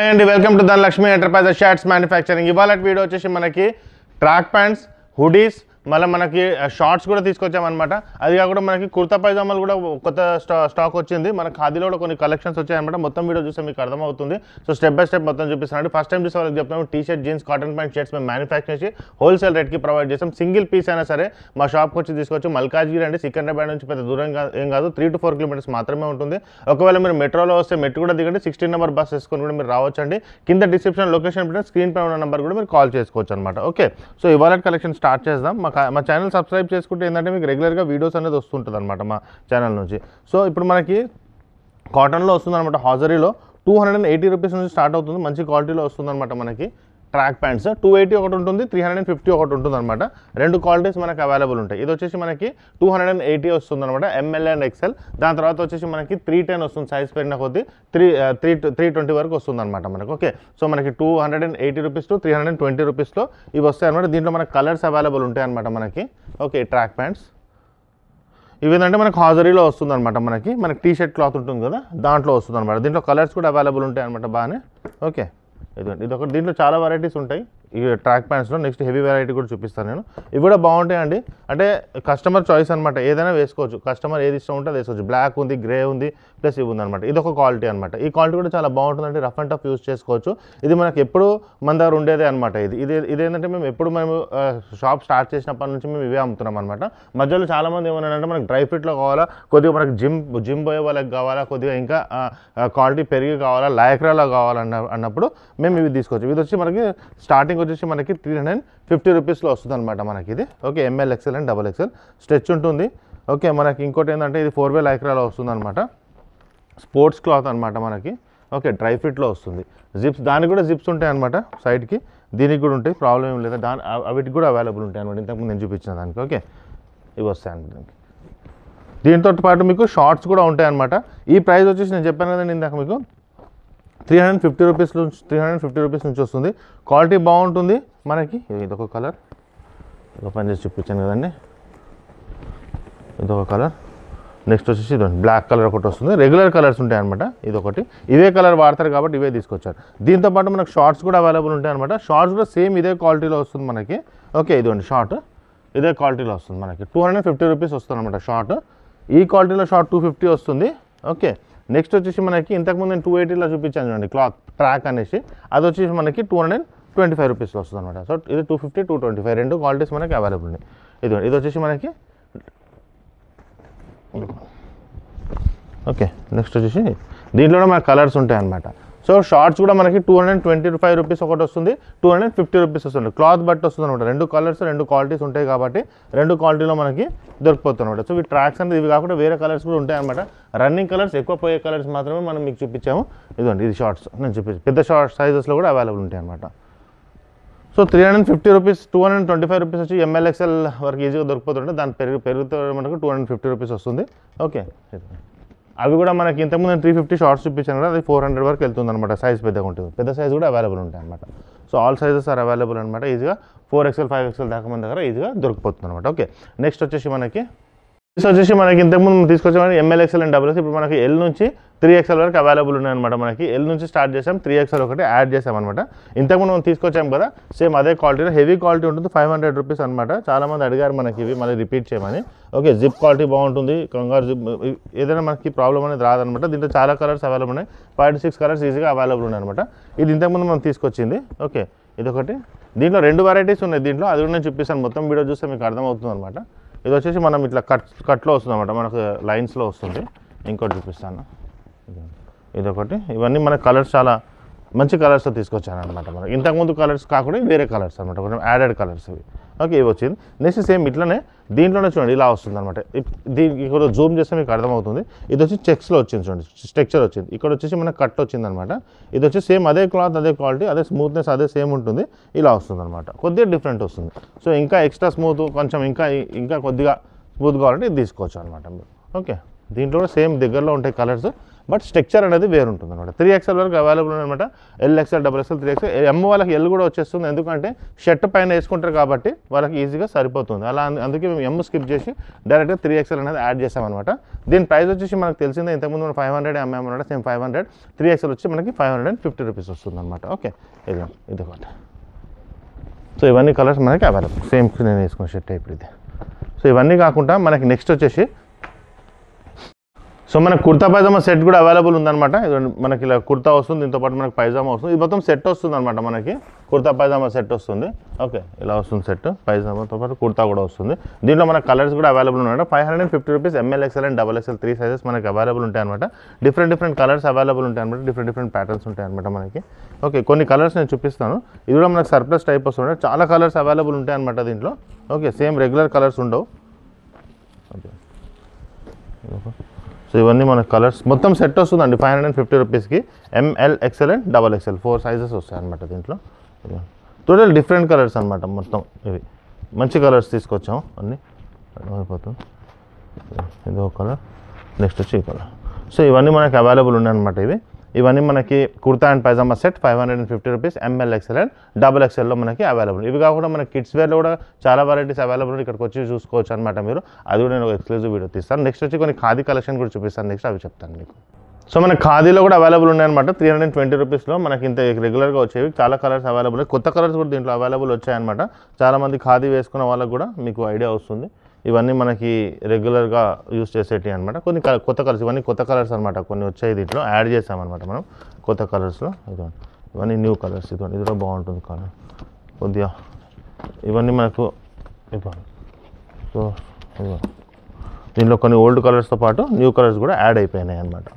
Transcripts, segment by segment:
And welcome to Dhanalakshmi enterprises shirts manufacturing. ఇవాళ video వచ్చేసి మనకి ట్రాక్ ప్యాంట్స్, హుడీస్, మళ్ళీ మనకి షార్ట్స్ కూడా తీసుకొచ్చామన్నమాట. అది కాకుండా మనకి కుర్తా పైజామాలు కూడా కొత్త స్టాక్ వచ్చింది. మన ఖాదీలో కూడా కొన్ని కలెక్షన్స్ వచ్చాయన్నమాట. మొత్తం వీడియో చూస్తే మీకు అర్థమవుతుంది. సో స్టెప్ బై స్టెప్ మొత్తం చూపిస్తానండి. ఫస్ట్ టైం చూసే వాళ్ళకి చెప్తాము, T shirt, jeans, cotton pant shirts మేము మ్యానుఫ్యాక్చర్ చేసి హోల్సేల్ రేట్కి ప్రొవైడ్ చేస్తాం. సింగిల్ పీస్ అయినా సరే మా షాప్కి వచ్చి తీసుకోవచ్చు. మల్కాజ్గిరి అంటే సికింద్రాబాద్ నుంచి పెద్ద దూరం ఏం కాదు, 3 to 4 kilometers మాత్రమే ఉంటుంది. ఒకవేళ మీరు మెట్రోలో వస్తే మెట్రో కూడా దిగండి, 16 నెంబర్ బస్ వేసుకొని కూడా మీరు రావచ్చండి. కింద డిస్క్రిప్షన్ లొకేషన్ పెట్టిన స్క్రీన్ పై ఉన్న నెంబర్ కూడా మీరు కాల్ చేసుకోవచ్చు అనమాట. ఓకే, సో ఇవాళ కలెక్షన్ స్టార్ట్ చేద్దాం. మా ఛానల్ సబ్స్క్రైబ్ చేసుకుంటే ఏంటంటే మీకు రెగ్యులర్గా వీడియోస్ అనేది వస్తుంటుంది అనమాట మా ఛానల్ నుంచి. సో ఇప్పుడు మనకి కాటన్లో వస్తుంది అనమాట. హాజరీలో 280 రూపీస్ నుంచి స్టార్ట్ అవుతుంది. మంచి క్వాలిటీలో వస్తుంది అనమాట. మనకి ట్రాక్ ప్యాంట్స్ 280 ఒకటి ఉంటుంది, 350 ఒకటి ఉంటుంది అనమాట. రెండు క్వాలిటీస్ మనకి అవైలబుల్ ఉంటాయి. ఇది వచ్చేసి మనకి 280 వస్తుంది అనమాట, ML అండ్ XL. దాని తర్వాత వచ్చేసి మనకి 310 వస్తుంది, సైజ్ పెరిగిన కొద్దీ 320 వరకు వస్తుంది అనమాట మనకు. ఓకే, సో మనకి 280 రూపీస్ టు 320 రూపీస్లో ఇవి వస్తాయి అనమాట. దీంట్లో మనకి కలర్స్ అవైలబుల్ ఉంటాయి అనమాట మనకి. ఓకే, ట్రాక్ ప్యాంట్స్ ఇవి ఏంటంటే మనకి హాజరీలో వస్తుంది అనమాట. మనకి టీ షర్ట్ క్లాత్ ఉంటుంది కదా, దాంట్లో వస్తుంది అనమాట. దీంట్లో కలర్స్ కూడా అవైలబుల్ ఉంటాయి అనమాట బాగానే. ఓకే, ఇది ఒకటి. దీంట్లో చాలా వెరైటీస్ ఉంటాయి ఈ ట్రాక్ ప్యాంట్స్లో. నెక్స్ట్ హెవీ వెరైటీ కూడా చూపిస్తాను నేను. ఇవి కూడా బాగుంటాయండి. అంటే కస్టమర్ చాయిస్ అనమాట, ఏదైనా వేసుకోవచ్చు. కస్టమర్ ఏది ఇష్టం ఉంటే అది వేసుకోవచ్చు. బ్లాక్ ఉంది, గ్రే ఉంది, ప్లస్ ఇవి ఉంది అనమాట. ఇది ఒక క్వాలిటీ అనమాట. ఈ క్వాలిటీ కూడా చాలా బాగుంటుందండి. రఫ్ అండ్ టఫ్ యూస్ చేసుకోవచ్చు. ఇది మనకి ఎప్పుడు మన దగ్గర ఉండేదే అనమాట. ఇదేంటంటే మేము ఎప్పుడు షాప్ స్టార్ట్ చేసినప్పటి నుంచి మేము ఇవే అమ్ముతున్నాం అనమాట. మధ్యలో చాలామంది ఏమన్నారంటే మనకి డ్రై ఫిట్లో కావాలా, కొద్దిగా మనకి జిమ్ పోయే వాళ్ళకి కావాలా, కొద్దిగా ఇంకా క్వాలిటీ పెరిగి కావాలా, లాయక్రాలో కావాలన్నప్పుడు మేము ఇవి తీసుకోవచ్చు. ఇది వచ్చి మనకి స్టార్టింగ్ వచ్చేసి మనకి 350 రూపీస్లో వస్తుంది అనమాట మనకి ఇది. Okay, ML, XL and XXL stretch ఉంటుంది. ఓకే, మనకి ఇంకోటి ఏంటంటే ఇది 4-way లైక్రాలో వస్తుంది అనమాట. స్పోర్ట్స్ క్లాత్ అనమాట మనకి. ఓకే, డ్రై ఫిట్లో వస్తుంది. జిప్స్, దానికి కూడా జిప్స్ ఉంటాయి అనమాట సైడ్కి. దీనికి కూడా ఉంటాయి, ప్రాబ్లం ఏం లేదు. వీటికి కూడా అవైలబుల్ ఉంటాయి అనమాట. ఇంతకుముందు నేను చూపించిన దానికి. ఓకే, ఇవి వస్తాయి అనమాట. దీంతో పాటు మీకు షార్ట్స్ కూడా ఉంటాయి అనమాట. ఈ ప్రైస్ వచ్చేసి నేను చెప్పాను కదండి ఇందాక మీకు, 350 రూపీస్ నుంచి వస్తుంది. క్వాలిటీ బాగుంటుంది మనకి. ఇదొక కలర్, ఇదొక పని చేసి చూపించాను కదండి, ఇదొక కలర్. నెక్స్ట్ వచ్చేసి ఇదండి బ్లాక్ కలర్ ఒకటి వస్తుంది. రెగ్యులర్ కలర్స్ ఉంటాయి అనమాట. ఇదొకటి, ఇవే కలర్ వాడతారు కాబట్టి ఇవే తీసుకొచ్చారు. దీంతోపాటు మనకు షార్ట్స్ కూడా అవైలబుల్ ఉంటాయి అనమాట. షార్ట్స్ కూడా సేమ్ ఇదే క్వాలిటీలో వస్తుంది మనకి. ఓకే, ఇదండి షార్ట్, ఇదే క్వాలిటీలో వస్తుంది మనకి. 250 రూపీస్ వస్తుంది అనమాట షార్ట్. ఈ క్వాలిటీలో షార్ట్ 250 వస్తుంది. ఓకే, నెక్స్ట్ వచ్చేసి మనకి ఇంతకుముందు నేను 280లో చూపించాను చూడండి క్లాత్ ట్రాక్ అనేసి, అది వచ్చేసి మనకి 225 రూపీస్లో వస్తుంది అనమాట. సో ఇది 250, 225 రెండు క్వాలిటీస్ మనకి అవైలబుల్ ఉన్నాయి. ఇది వచ్చేసి మనకి. ఓకే, నెక్స్ట్ వచ్చేసి దీంట్లో మనకి కలర్స్ ఉంటాయి అనమాట. సో షార్ట్స్ కూడా మనకి 225 రూపీస్ ఒకటి వస్తుంది, 250 రూపీస్ వస్తుంది. క్లాత్ బట్టి వస్తుంది అనమాట. రెండు కలర్స్, రెండు క్వాలిటీస్ ఉంటాయి కాబట్టి రెండు క్వాలిటీలో మనకి దొరికిపోతుంది అనమాట. సో ఈ ట్రాక్స్ అనేది ఇవి కాకుండా వేరే కలర్స్ కూడా ఉంటాయి అనమాట. రన్నింగ్ కలర్స్, ఎక్కువ పోయే కలర్స్ మాత్రమే మనం మీకు చూపించాము. ఇదండి, ఇది షార్ట్స్ నేను చూపించాను. పెద్ద షార్ట్ సైజెస్లో కూడా అవైలబుల్ ఉంటాయి అనమాట. సో 350 రూపీస్, 225 రూపీస్ వచ్చి ML, XL వరకు ఈజీగా దొరికిపోతుంటే దాని పెరుగుతూ మనకు 250 రూపీస్ వస్తుంది. ఓకే, అవి కూడా మనకి ఇంతకుముందు 350 షార్ట్స్ చూపించాను కదా, అది 400 వరకు వెళ్తుంది అనమాట. సైజ్ పెద్దగా ఉంటుంది. పెద్ద సైజ్ కూడా అవైలబుల్ ఉంటాయి అనమాట. So all sizes are available అనమాట. ఈజీగా 4XL, 5XL దాకా మన దగ్గర ఈజీగా దొరికిపోతుంది అనమాట. ఓకే, నెక్స్ట్ వచ్చేసి మనకి ఇంతకుముందు తీసుకొచ్చామని ML, XL అండ్ XXL. ఇప్పుడు మనకి L నుంచి 3XL వరకు అవైలబుల్ ఉన్నాయన్నమాట. మనకి L నుంచి స్టార్ట్ చేసాం, 3XL ఒకటి యాడ్ చేసామన్నమాట. ఇంతకుముందు మనం తీసుకొచ్చాం కదా, సేమ్ అదే క్వాలిటీలో హెవీ క్వాలిటీ ఉంటుంది. 500 రూపీస్ అనమాట. చాలామంది అడిగారు మనకి ఇవి మళ్ళీ రిపీట్ చేయమని. ఓకే, జిప్ క్వాలిటీ బాగుంటుంది. కంగారు జిప్, ఏదైనా మనకి ప్రాబ్లం అనేది రాదనమాట. దీంట్లో చాలా కలర్స్ అవైలబుల్ ఉన్నాయి. 5 to 6 కలర్స్ ఈజీగా అవైలబుల్ ఉన్నాయన్నమాట. ఇది ఇంతకుముందు మనం తీసుకొచ్చింది. ఓకే, ఇదొకటి. దీంట్లో 2 వెరైటీస్ ఉన్నాయి. దీంట్లో అది కూడా నేను చూపిస్తాను. మొత్తం వీడియో చూస్తే మీకు అర్థమవుతుంది అనమాట. ఇది వచ్చేసి మనం ఇట్లా కట్లో వస్తుంది అనమాట, మనకు లైన్స్లో వస్తుంది. ఇంకోటి చూపిస్తాను, ఇదొకటి. ఇవన్నీ మన కలర్స్ చాలా మంచి కలర్స్తో తీసుకొచ్చాను అనమాట. మనకి ఇంతకుముందు కలర్స్ కాకుండా వేరే కలర్స్ అనమాట, కొంచెం యాడెడ్ కలర్స్ ఇవి. ఓకే, ఇవి వచ్చింది. నెక్స్ట్ సేమ్ ఇట్లనే దీంట్లోనే చూడండి ఇలా వస్తుంది అనమాట. దీనికి ఇక్కడ జూమ్ చేస్తే మీకు అర్థమవుతుంది. ఇది వచ్చి చెక్స్లో వచ్చింది చూడండి, స్ట్రక్చర్ వచ్చింది. ఇక్కడ వచ్చేసి మనకు కట్ వచ్చింది అనమాట. ఇది వచ్చి సేమ్ అదే క్లాత్, అదే క్వాలిటీ, అదే స్మూత్నెస్ అదే సేమ్ ఉంటుంది. ఇలా వస్తుంది అనమాట. కొద్దిగా డిఫరెంట్ వస్తుంది. సో ఇంకా ఎక్స్ట్రా స్మూత్, కొంచెం ఇంకా కొద్దిగా స్మూత్ కావాలంటే ఇది తీసుకోవచ్చు అనమాట. ఓకే, దీంట్లో కూడా సేమ్ దగ్గరలో ఉంటాయి కలర్స్. బట్ స్ట్రక్చర్ అనేది వేరు ఉంటుంది అనమాట. 3XL వరకు అవైలబుల్ అనమాట. LXL, XXL, 3XL, M వాళ్ళకి L కూడా వచ్చేస్తుంది. ఎందుకంటే షర్ట్ పైన వేసుకుంటారు కాబట్టి వాళ్ళకి ఈజీగా సరిపోతుంది. అలా అందుకే మేము M స్కిప్ చేసి డైరెక్ట్గా 3XL అనేది యాడ్ చేసామన్నమాట. దీని ప్రైస్ వచ్చేసి మనకు తెలిసిందే, ఇంతకుముందు మనం 500 అమ్మామన్నమాట, సేమ్ 500. 3XL వచ్చి మనకి 550 రూపీస్ వస్తుంది అనమాట. ఓకే, ఇది ఒకటి. సో ఇవన్నీ కలర్స్ మనకి అవైలబుల్, సేమ్ నేను వేసుకున్న షర్ట్ ఇప్పుడు ఇది. సో ఇవన్నీ కాకుండా మనకి నెక్స్ట్ వచ్చేసి సో మనకు కుర్తా పైజామా సెట్ కూడా అవైలబుల్ ఉందన్నమాట. మనకి ఇలా కుర్తా వస్తుంది, దీంతో పాటు మనకి పైజామా వస్తుంది. ఇది మొత్తం సెట్ వస్తుంది అనమాట, మనకి కుర్తా పైజామా సెట్ వస్తుంది. ఓకే, ఇలా వస్తుంది సెట్, పైజామాతో పాటు కుర్తా కూడా వస్తుంది. దీంట్లో మనకు కలర్స్ కూడా అవైలబుల్ ఉన్నాయన్నమాట. 550 rupees ML, XL and XXL 3 sizes మనకి అవైలబుల్ ఉంటాయి అనమాట. డిఫరెంట్ కలర్స్ అవైలబుల్ ఉంటాయి అనమాట, డిఫరెంట్ ప్యాటర్న్స్ ఉంటాయి అనమాట మనకి. ఓకే, కొన్ని కలర్స్ నేను చూపిస్తాను. ఇది కూడా మనకు సర్ప్లస్ టైప్ వస్తుంది, చాలా కలర్స్ అవైలబుల్ ఉంటాయి అనమాట దీంట్లో. ఓకే, సేమ్ రెగ్యులర్ కలర్స్ ఉండవు. ఓకే, సో ఇవన్నీ మన కలర్స్ మొత్తం సెట్ వస్తుందండి 550 రూపీస్కి. ML, XL and XXL 4 sizes వస్తాయి అనమాట దీంట్లో. టోటల్ డిఫరెంట్ కలర్స్ అనమాట మొత్తం. ఇవి మంచి కలర్స్ తీసుకొచ్చాము అన్నీ, అయిపోతుంది. ఇది ఒక కలర్, నెక్స్ట్ వచ్చి ఈ కలర్. సో ఇవన్నీ మనకి అవైలబుల్ ఉన్నాయన్నమాట. ఇవన్నీ మనకి kurta and pyjama set 550 rupees, ML, XL and XXLలో మనకి అవైలబుల్. ఇవి కాకుండా మనకి కిడ్స్ వేర్లో కూడా చాలా వెరైటీస్ అవైలబుల్, ఇక్కడికి వచ్చి చూసుకోవచ్చు అనమాట మీరు. అది కూడా నేను ఒక ఎక్స్క్లూజివ్ వీడియో తీస్తాను. నెక్స్ట్ వచ్చి కొన్ని ఖాదీ కలెక్షన్ కూడా చూపిస్తాను, నెక్స్ట్ అవి చెప్తాను మీకు. సో మన ఖాదీలో కూడా అవైలబుల్ ఉన్నాయన్నమాట. 320 రూపీస్లో మనకి ఇంత రెగ్యులర్గా వచ్చేవి చాలా కలర్స్ అవైలబుల్. కొత్త కలర్స్ కూడా దీంట్లో అవైలబుల్ వచ్చాయన్నమాట. చాలామంది ఖాదీ వేసుకున్న వాళ్ళకు కూడా మీకు ఐడియా వస్తుంది. ఇవన్నీ మనకి రెగ్యులర్గా యూస్ చేసేటివి అనమాట. కొన్ని కొత్త కలర్స్, ఇవన్నీ కొత్త కలర్స్ అనమాట. కొన్ని వచ్చాయి దీంట్లో యాడ్ చేసామన్నమాట మనం కొత్త కలర్స్లో. ఇవన్నీ న్యూ కలర్స్. ఇది కూడా బాగుంటుంది కలర్ కొద్దిగా. ఇవన్నీ మనకు ఇవ్వండి. సో దీంట్లో కొన్ని ఓల్డ్ కలర్స్తో పాటు న్యూ కలర్స్ కూడా యాడ్ అయిపోయినాయి అనమాట.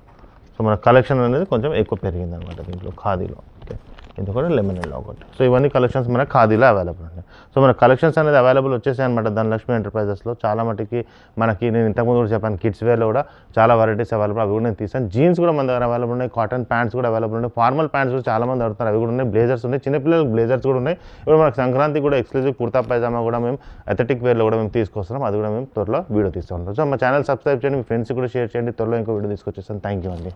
సో మన కలెక్షన్ అనేది కొంచెం ఎక్కువ పెరిగింది అనమాట దీంట్లో ఖాదీలో. ఓకే, ఇది కూడా లెమన్ ఎల్లో ఒకటి. సో ఇవన్నీ కలెక్షన్స్ మన ఖాదీలో అవైలబుల్ ఉన్నాయి. సో మన కలెక్షన్స్ అనేది అవైలబుల్ వచ్చేసాయి అనమాట ధనలక్ష్మి ఎంటర్ప్రైజెస్లో. చాలా మటుకి మనకి నేను ఇంతకుముందు కూడా చెప్పాను, కిడ్స్ వేర్లో కూడా చాలా వెరైటీస్ అవైలబుల్, అవి కూడా నేను తీసాను. జీన్స్ కూడా మన దగ్గర అవైలబుల్ ఉన్నాయి, కాటన్ ప్యాంట్స్ కూడా అవైలబుల్ ఉన్నాయి, ఫార్మల్ ప్యాంట్స్ కూడా చాలా మంది అడుగుతారు, అవి కూడా ఉన్నాయి. బ్లేజర్స్ ఉన్నాయి, చిన్నపిల్లలకు బ్లేజర్స్ కూడా ఉన్నాయి. ఇప్పుడు మనకు సంక్రాంతి కూడా ఎక్స్క్లూజివ్ కుర్తా పైజామా కూడా మేము అథెటిక్ వేర్లో కూడా మేము తీసుకొస్తున్నాం. అది కూడా మేము త్వరలో వీడియో తీస్తూ ఉంటాం. సో మా ఛానల్ సబ్స్క్రైబ్ చేయండి, మీ ఫ్రెండ్స్ కూడా షేర్ చేయండి. త్వరలో ఇంకో వీడియో తీసుకొచ్చేస్తాను. థ్యాంక్ యూ అండి.